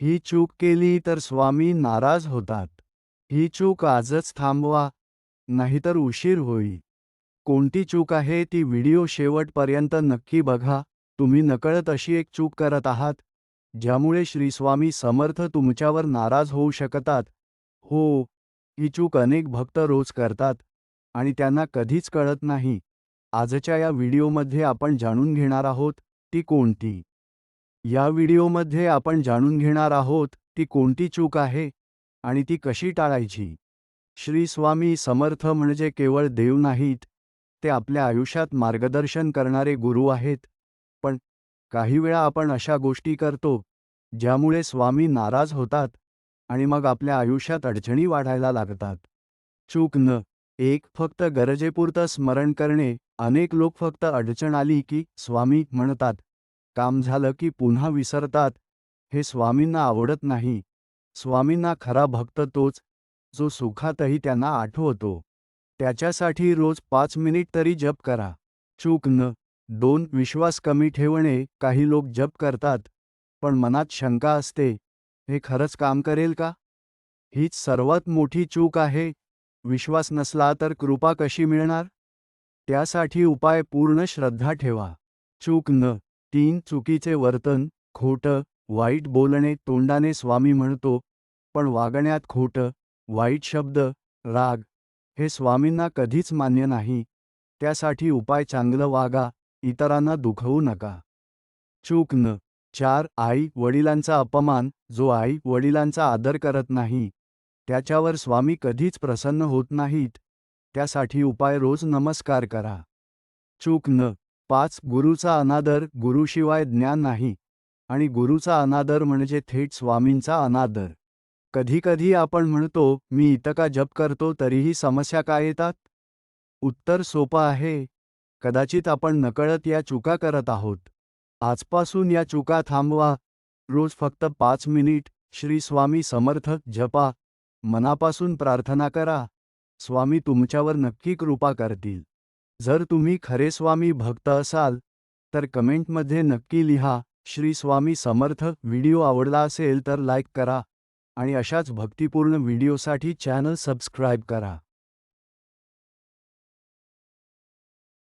ही चूक केली तर स्वामी नाराज होतात. ही चूक आजच थांबवा, नाहीतर उशीर होईल. कोणती चूक आहे ती व्हिडिओ शेवटपर्यंत नक्की बघा. तुम्ही नकळत अशी एक चूक करत आहात, ज्यामुळे श्री स्वामी समर्थ तुमच्यावर नाराज होऊ शकतात. हो, ही चूक अनेक भक्त रोज करतात आणि त्यांना कधीच कळत नाही. आजच्या या व्हिडिओमध्ये आपण जाणून घेणार आहोत ती कोणती. या व्हिडिओमध्ये आपण जाणून घेणार आहोत ती कोणती चूक आहे आणि ती कशी टाळायची. श्री स्वामी समर्थ म्हणजे केवळ देव नाहीत, ते आपल्या आयुष्यात मार्गदर्शन करणारे गुरु आहेत. पण काही वेळा आपण अशा गोष्टी करतो ज्यामुळे स्वामी नाराज होतात आणि मग आपल्या आयुष्यात अडचणी वाढायला लागतात. चूक न एक फक्त गरजेपुरतं स्मरण करणे. अनेक लोक फक्त अडचण आली की स्वामी म्हणतात, काम झालं की पुन्हा विसरतात. हे स्वामींना आवडत नाही. स्वामींना खरा भक्त तोच, जो सुखातही त्यांना आठवतो. त्याच्यासाठी रोज 5 मिनिट तरी जप करा. चूक न 2 विश्वास कमी ठेवणे. काही लोक जप करतात, पण मनात शंका असते, हे खरंच काम करेल का? हीच सर्वात मोठी चूक आहे. विश्वास नसला तर कृपा कशी मिळणार? त्यासाठी उपाय पूर्ण श्रद्धा ठेवा. चूक न 3 चुकीचे वर्तन. खोटं, वाईट बोलणे. तोंडाने स्वामी म्हणतो, पण वागण्यात खोटं, वाईट शब्द, राग. हे स्वामींना कधीच मान्य नाही. त्यासाठी उपाय चांगलं वागा, इतरांना दुखवू नका. चूक न 4 आई वडिलांचा अपमान. जो आई वडिलांचा आदर करत नाही, त्याच्यावर स्वामी कधीच प्रसन्न होत नाहीत. त्यासाठी उपाय रोज नमस्कार करा. चूक न 5 गुरुचा अनादर. गुरुशिवाय ज्ञान नाही आणि गुरुचा अनादर म्हणजे थेट स्वामींचा अनादर. कधीकधी आपण म्हणतो, मी इतका जप करतो तरीही समस्या का येतात? उत्तर सोपं आहे. कदाचित आपण नकळत या चुका करत आहोत. आजपासून या चुका थांबवा. रोज फक्त 5 मिनिट श्री स्वामी समर्थ जपा. मनापासून प्रार्थना करा. स्वामी तुमच्यावर नक्की कृपा करतील. जर तुम्ही खरे स्वामी भक्त असाल तर कमेंटमध्ये नक्की लिहा, श्री स्वामी समर्थ. व्हिडिओ आवडला असेल तर लाईक करा आणि अशाच भक्तिपूर्ण व्हिडिओसाठी चॅनल सबस्क्राईब करा.